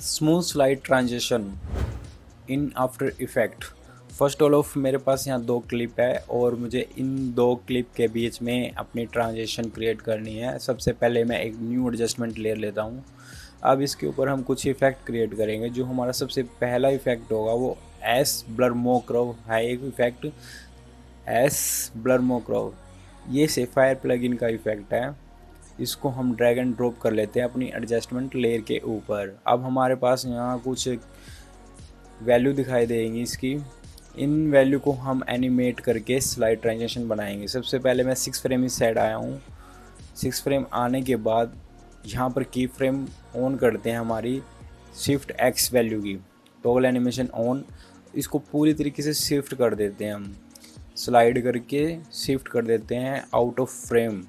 Smooth slide transition in after effect. First all of मेरे पास यहाँ दो क्लिप है और मुझे इन दो क्लिप के बीच में अपनी ट्रांजिशन क्रिएट करनी है। सबसे पहले मैं एक न्यू एडजस्टमेंट लेयर लेता हूँ। अब इसके ऊपर हम कुछ इफेक्ट क्रिएट करेंगे। जो हमारा सबसे पहला इफेक्ट होगा वो एस ब्लर मोक्रो है। एक इफेक्ट एस ब्लर मोक्रो, ये सेफायर प्लगइन का इफेक्ट है। इसको हम ड्रैग एंड ड्रॉप कर लेते हैं अपनी एडजस्टमेंट लेयर के ऊपर। अब हमारे पास यहाँ कुछ वैल्यू दिखाई देंगी इसकी। इन वैल्यू को हम एनिमेट करके स्लाइड ट्रांजिशन बनाएंगे। सबसे पहले मैं 6 फ्रेम इस साइड आया हूँ। 6 फ्रेम आने के बाद यहाँ पर की फ्रेम ऑन करते हैं हमारी शिफ्ट एक्स वैल्यू की, टॉगल एनिमेशन ऑन। इसको पूरी तरीके से शिफ्ट कर देते हैं हम, स्लाइड करके शिफ्ट कर देते हैं आउट ऑफ फ्रेम।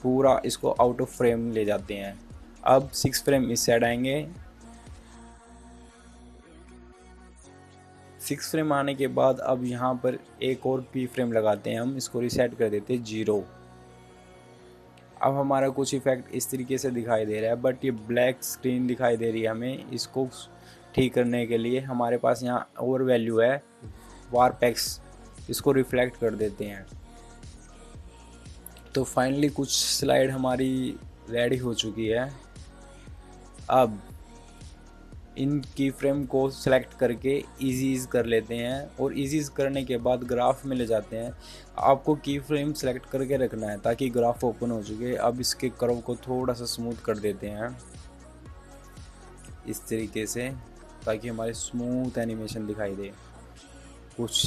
पूरा इसको आउट ऑफ फ्रेम ले जाते हैं। अब 6 फ्रेम इस साइड आएंगे। 6 फ्रेम आने के बाद अब यहाँ पर एक और पी फ्रेम लगाते हैं हम। इसको रिसेट कर देते हैं 0। अब हमारा कुछ इफेक्ट इस तरीके से दिखाई दे रहा है, बट ये ब्लैक स्क्रीन दिखाई दे रही है हमें। इसको ठीक करने के लिए हमारे पास यहाँ और वैल्यू है वार्पेक्स, इसको रिफ्लेक्ट कर देते हैं। तो फाइनली कुछ स्लाइड हमारी रेडी हो चुकी है। अब इन की फ्रेम को सेलेक्ट करके इजीज कर लेते हैं और इजीज करने के बाद ग्राफ में ले जाते हैं। आपको की फ्रेम सेलेक्ट करके रखना है ताकि ग्राफ ओपन हो चुके। अब इसके कर्व को थोड़ा सा स्मूथ कर देते हैं इस तरीके से, ताकि हमारे स्मूथ एनिमेशन दिखाई दे। कुछ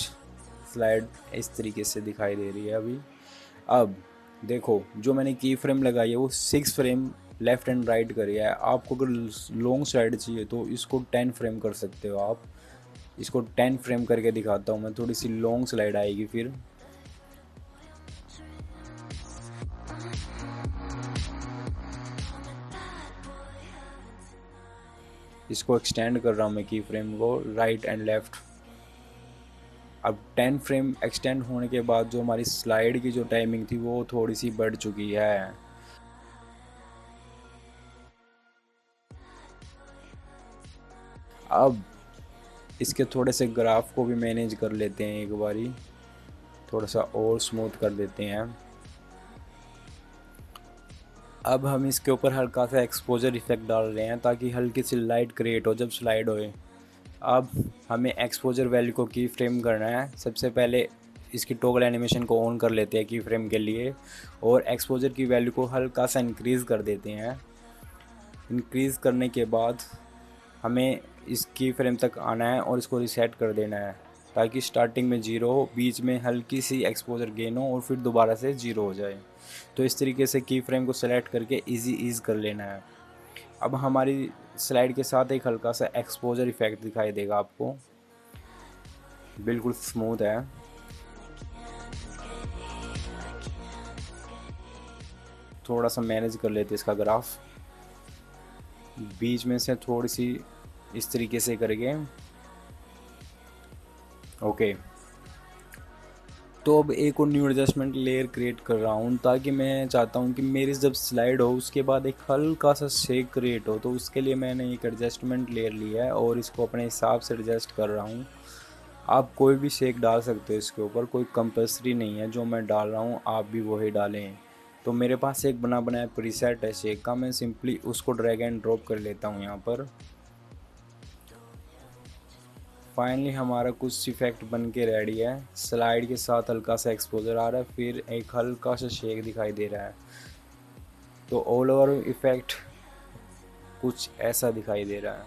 स्लाइड इस तरीके से दिखाई दे रही है अभी। अब देखो, जो मैंने की फ्रेम लगाई है वो 6 फ्रेम लेफ़्ट एंड राइट करी है। आपको अगर लॉन्ग स्लाइड चाहिए तो इसको 10 फ्रेम कर सकते हो आप। इसको 10 फ्रेम करके दिखाता हूँ मैं, थोड़ी सी लॉन्ग स्लाइड आएगी फिर। इसको एक्सटेंड कर रहा हूँ मैं की फ्रेम को राइट एंड लेफ़्ट। अब 10 फ्रेम एक्सटेंड होने के बाद जो हमारी स्लाइड की जो टाइमिंग थी वो थोड़ी सी बढ़ चुकी है। अब इसके थोड़े से ग्राफ को भी मैनेज कर लेते हैं एक बारी, थोड़ा सा और स्मूथ कर देते हैं। अब हम इसके ऊपर हल्का सा एक्सपोजर इफेक्ट डाल रहे हैं ताकि हल्की सी लाइट क्रिएट हो जब स्लाइड होए। अब हमें एक्सपोजर वैल्यू को की फ्रेम करना है। सबसे पहले इसकी टॉगल एनिमेशन को ऑन कर लेते हैं की फ्रेम के लिए और एक्सपोजर की वैल्यू को हल्का सा इंक्रीज़ कर देते हैं। इंक्रीज़ करने के बाद हमें इस की फ्रेम तक आना है और इसको रीसेट कर देना है ताकि स्टार्टिंग में 0 हो, बीच में हल्की सी एक्सपोजर गेन हो और फिर दोबारा से 0 हो जाए। तो इस तरीके से की फ्रेम को सेलेक्ट करके ईज़ कर लेना है। अब हमारी स्लाइड के साथ एक हल्का सा एक्सपोजर इफेक्ट दिखाई देगा आपको, बिल्कुल स्मूथ है। थोड़ा सा मैनेज कर लेते इसका ग्राफ, बीच में से थोड़ी सी इस तरीके से करेंगे। ओके, तो अब एक और न्यू एडजस्टमेंट लेयर क्रिएट कर रहा हूँ ताकि मैं चाहता हूँ कि मेरी जब स्लाइड हो उसके बाद एक हल्का सा शेक क्रिएट हो। तो उसके लिए मैंने एक एडजस्टमेंट लेयर लिया है और इसको अपने हिसाब से एडजस्ट कर रहा हूँ। आप कोई भी शेक डाल सकते हो इसके ऊपर, कोई कंपल्सरी नहीं है। जो मैं डाल रहा हूँ आप भी वही डालें। तो मेरे पास एक बना बनाया प्रीसेट है शेक का, मैं सिंपली उसको ड्रैग एंड ड्रॉप कर लेता हूँ यहाँ पर। फाइनली हमारा कुछ इफेक्ट बन के रेडी है। स्लाइड के साथ हल्का सा एक्सपोजर आ रहा है, फिर एक हल्का सा शेक दिखाई दे रहा है। तो ऑल ओवर इफेक्ट कुछ ऐसा दिखाई दे रहा है।